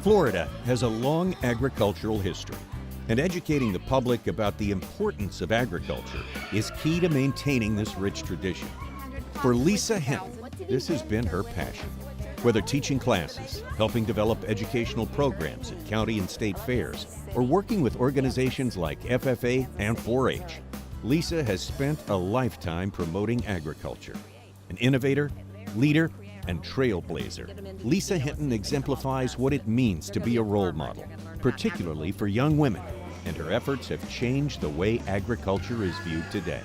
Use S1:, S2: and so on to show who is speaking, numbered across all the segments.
S1: Florida has a long agricultural history, and educating the public about the importance of agriculture is key to maintaining this rich tradition. For Lisa Hinton, this has been her passion. Whether teaching classes, helping develop educational programs at county and state fairs, or working with organizations like FFA and 4-H, Lisa has spent a lifetime promoting agriculture. An innovator, leader, and trailblazer, Lisa Hinton exemplifies what it means to be a role model, particularly for young women, and her efforts have changed the way agriculture is viewed today.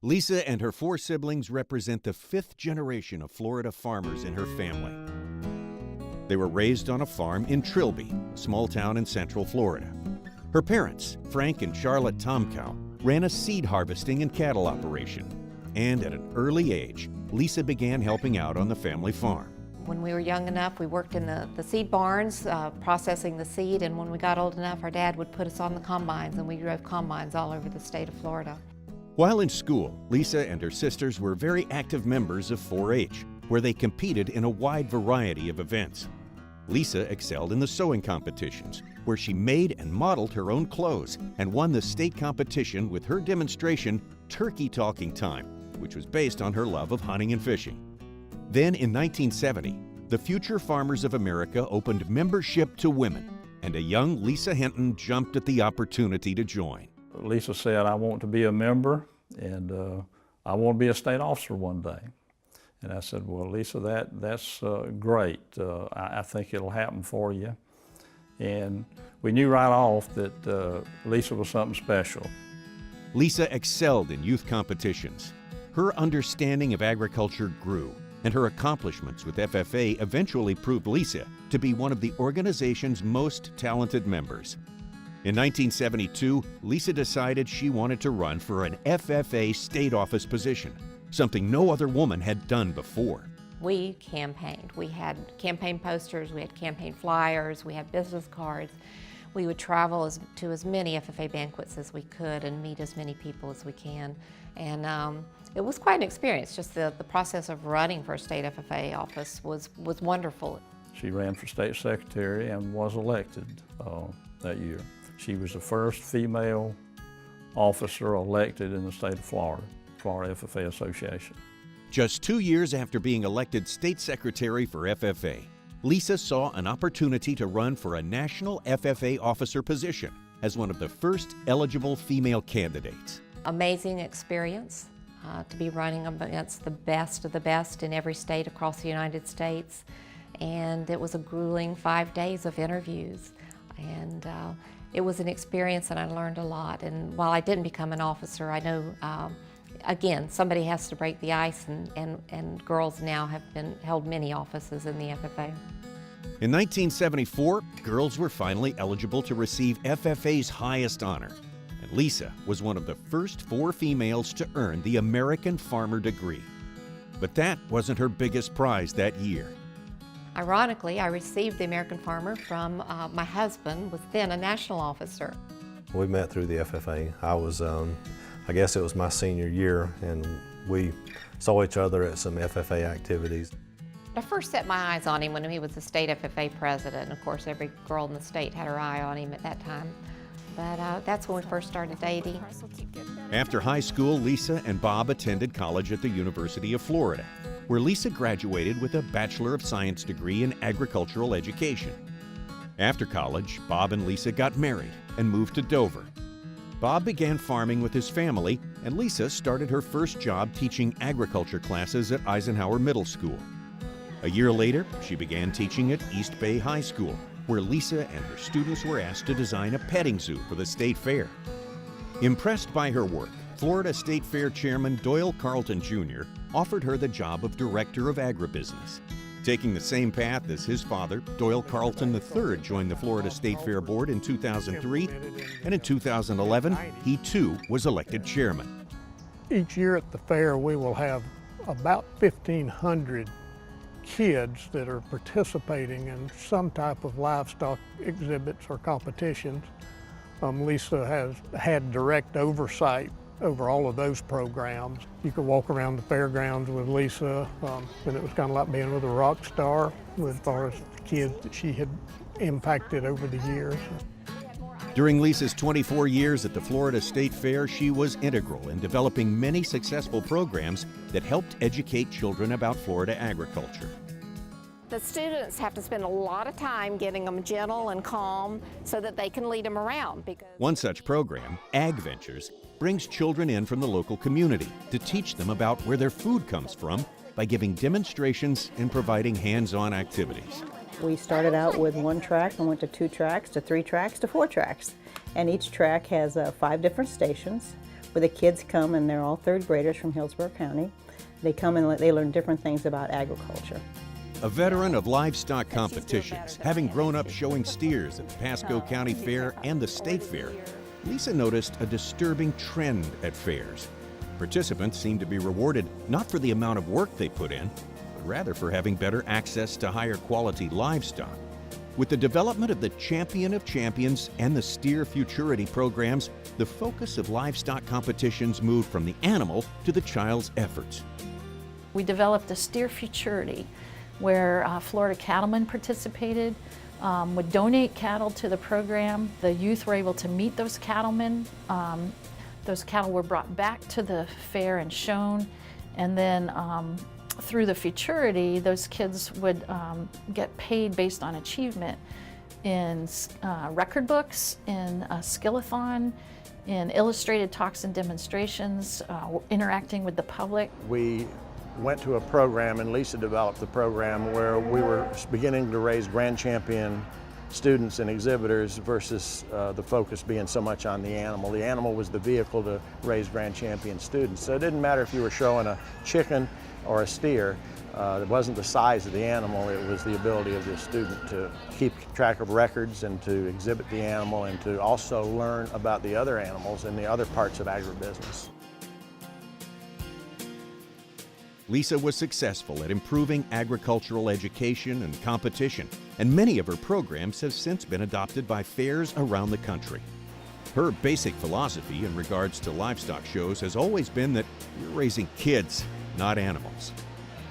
S1: Lisa and her 4 siblings represent the 5th generation of Florida farmers in her family. They were raised on a farm in Trilby, a small town in central Florida. Her parents, Frank and Charlotte Tomkow, ran a seed harvesting and cattle operation. And at an early age, Lisa began helping out on the family farm.
S2: When we were young enough, we worked in the seed barns, processing the seed, and when we got old enough, our dad would put us on the combines, and we drove combines all over the state of Florida.
S1: While in school, Lisa and her sisters were very active members of 4-H, where they competed in a wide variety of events. Lisa excelled in the sewing competitions, where she made and modeled her own clothes and won the state competition with her demonstration, Turkey Talking Time, which was based on her love of hunting and fishing. Then in 1970, the Future Farmers of America opened membership to women, and a young Lisa Hinton jumped at the opportunity to join.
S3: Lisa said, I want to be a member, and I want to be a state officer one day. And I said, well, Lisa, that's great. I think it'll happen for you. And we knew right off that Lisa was something special.
S1: Lisa excelled in youth competitions. Her understanding of agriculture grew, and her accomplishments with FFA eventually proved Lisa to be one of the organization's most talented members. In 1972, Lisa decided she wanted to run for an FFA state office position, something no other woman had done before.
S2: We campaigned. We had campaign posters, we had campaign flyers, we had business cards. We would travel to as many FFA banquets as we could and meet as many people as we can. And it was quite an experience. Just the process of running for a state FFA office was wonderful.
S3: She ran for state secretary and was elected that year. She was the first female officer elected in the state of Florida, Florida FFA Association.
S1: Just 2 years after being elected state secretary for FFA, Lisa saw an opportunity to run for a national FFA officer position as one of the first eligible female candidates.
S2: Amazing experience to be running against the best of the best in every state across the United States. And it was a grueling 5 days of interviews. And it was an experience and I learned a lot. And while I didn't become an officer, I know, again, somebody has to break the ice, and girls now have held many offices in the FFA.
S1: In 1974, girls were finally eligible to receive FFA's highest honor, and Lisa was one of the first 4 females to earn the American Farmer degree. But that wasn't her biggest prize that year.
S2: Ironically, I received the American Farmer from my husband, was then a national officer.
S4: We met through the FFA. I guess it was my senior year, and we saw each other at some FFA activities.
S2: I first set my eyes on him when he was the state FFA president. And of course, every girl in the state had her eye on him at that time. But that's when we first started dating.
S1: After high school, Lisa and Bob attended college at the University of Florida, where Lisa graduated with a Bachelor of Science degree in agricultural education. After college, Bob and Lisa got married and moved to Dover. Bob began farming with his family, and Lisa started her first job teaching agriculture classes at Eisenhower Middle School. A year later, she began teaching at East Bay High School, where Lisa and her students were asked to design a petting zoo for the state fair. Impressed by her work, Florida State Fair Chairman Doyle Carlton Jr. offered her the job of Director of Agribusiness. Taking the same path as his father, Doyle Carlton III joined the Florida State Fair Board in 2003, and in 2011, he too was elected chairman.
S5: Each year at the fair, we will have about 1,500 kids that are participating in some type of livestock exhibits or competitions. Lisa has had direct oversight over all of those programs. You could walk around the fairgrounds with Lisa, and it was kind of like being with a rock star as far as the kids that she had impacted over the years.
S1: During Lisa's 24 years at the Florida State Fair, she was integral in developing many successful programs that helped educate children about Florida agriculture.
S6: The students have to spend a lot of time getting them gentle and calm so that they can lead them around.
S1: One such program, Ag Ventures, brings children in from the local community to teach them about where their food comes from by giving demonstrations and providing hands-on activities.
S7: We started out with 1 track and went to 2 tracks, to 3 tracks, to 4 tracks. And each track has 5 different stations where the kids come, and they're all 3rd graders from Hillsborough County. They come and they learn different things about agriculture.
S1: A veteran of livestock competitions, having grown up showing steers at the Pasco County Fair and the State Fair, Lisa noticed a disturbing trend at fairs. Participants seemed to be rewarded not for the amount of work they put in, but rather for having better access to higher quality livestock. With the development of the Champion of Champions and the Steer Futurity programs, the focus of livestock competitions moved from the animal to the child's efforts.
S8: We developed a Steer Futurity, where Florida cattlemen participated, would donate cattle to the program. The youth were able to meet those cattlemen. Those cattle were brought back to the fair and shown, and then through the Futurity, those kids would get paid based on achievement in record books, in a skill-a-thon, in illustrated talks and demonstrations, interacting with the public.
S9: We went to a program, and Lisa developed the program where we were beginning to raise grand champion students and exhibitors versus the focus being so much on the animal. The animal was the vehicle to raise grand champion students. So it didn't matter if you were showing a chicken or a steer. It wasn't the size of the animal, it was the ability of the student to keep track of records and to exhibit the animal and to also learn about the other animals and the other parts of agribusiness.
S1: Lisa was successful at improving agricultural education and competition, and many of her programs have since been adopted by fairs around the country. Her basic philosophy in regards to livestock shows has always been that you're raising kids, not animals.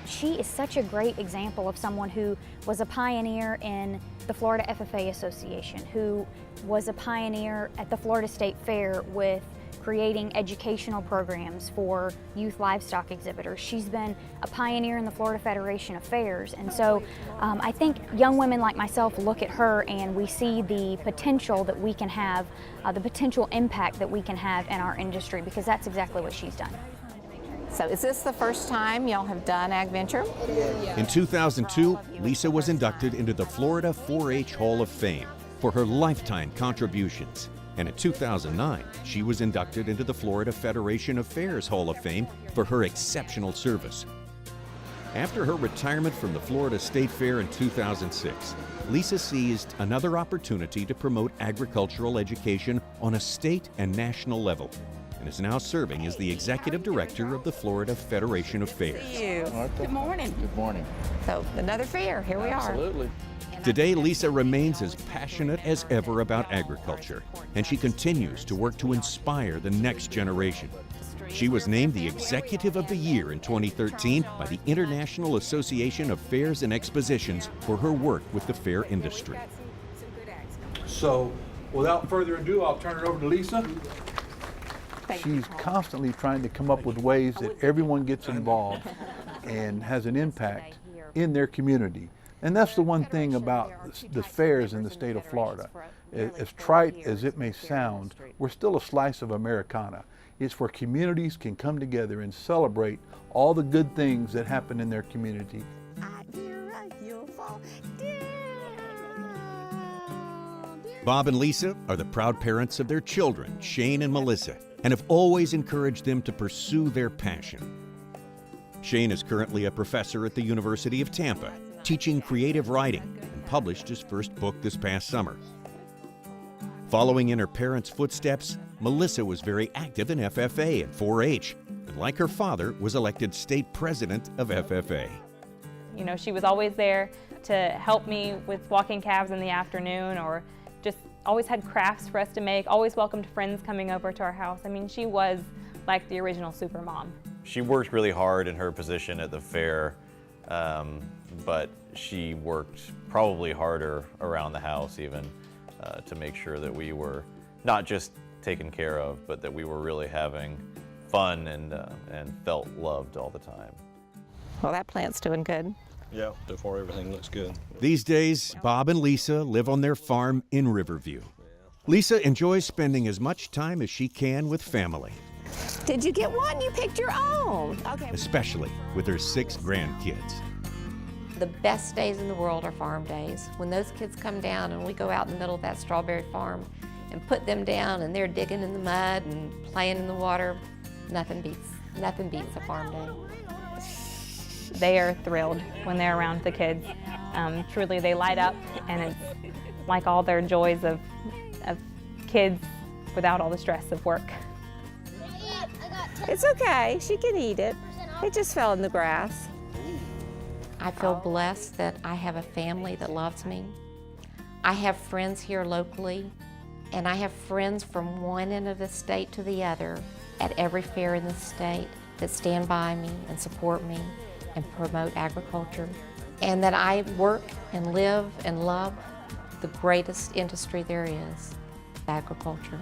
S10: She is such a great example of someone who was a pioneer in the Florida FFA Association, who was a pioneer at the Florida State Fair with creating educational programs for youth livestock exhibitors. She's been a pioneer in the Florida Federation of Fairs, and so I think young women like myself look at her and we see the potential that we can have, the potential impact that we can have in our industry, because that's exactly what she's done.
S6: So is this the first time y'all have done Ag Venture?
S1: In 2002, Lisa was inducted into the Florida 4-H Hall of Fame for her lifetime contributions. And in 2009, she was inducted into the Florida Federation of Fairs Hall of Fame for her exceptional service. After her retirement from the Florida State Fair in 2006, Lisa seized another opportunity to promote agricultural education on a state and national level, and is now serving as the Executive Director of the Florida Federation of Fairs.
S6: Good morning.
S11: Good morning.
S6: So another fair, here we are.
S11: Absolutely.
S1: Today, Lisa remains as passionate as ever about agriculture, and she continues to work to inspire the next generation. She was named the Executive of the Year in 2013 by the International Association of Fairs and Expositions for her work with the fair industry.
S11: So, without further ado, I'll turn it over to Lisa.
S12: She's constantly trying to come up with ways that everyone gets involved and has an impact in their community. And that's the one thing about the fairs in the state of Florida. As trite as it may sound, we're still a slice of Americana. It's where communities can come together and celebrate all the good things that happen in their community.
S1: Bob and Lisa are the proud parents of their children, Shane and Melissa, and have always encouraged them to pursue their passion. Shane is currently a professor at the University of Tampa, teaching creative writing, and published his first book this past summer. Following in her parents' footsteps, Melissa was very active in FFA and 4-H, and like her father, was elected state president of FFA.
S13: You know, she was always there to help me with walking calves in the afternoon, or just always had crafts for us to make, always welcomed friends coming over to our house. I mean, she was like the original Supermom.
S14: She worked really hard in her position at the fair, but she worked probably harder around the house even to make sure that we were not just taken care of, but that we were really having fun and felt loved all the time.
S6: Well, that plant's doing good.
S15: Yeah, so far everything looks good.
S1: These days, Bob and Lisa live on their farm in Riverview. Lisa enjoys spending as much time as she can with family,
S6: Did you get one? You picked your own. Okay.
S1: especially with her 6 grandkids.
S2: The best days in the world are farm days. When those kids come down and we go out in the middle of that strawberry farm and put them down and they're digging in the mud and playing in the water, nothing beats a farm day.
S13: They are thrilled when they're around the kids. Truly, they light up, and it's like all their joys of kids without all the stress of work.
S6: It's okay. She can eat it. It just fell in the grass.
S2: I feel blessed that I have a family that loves me. I have friends here locally, and I have friends from one end of the state to the other at every fair in the state that stand by me and support me and promote agriculture, and that I work and live and love the greatest industry there is, agriculture.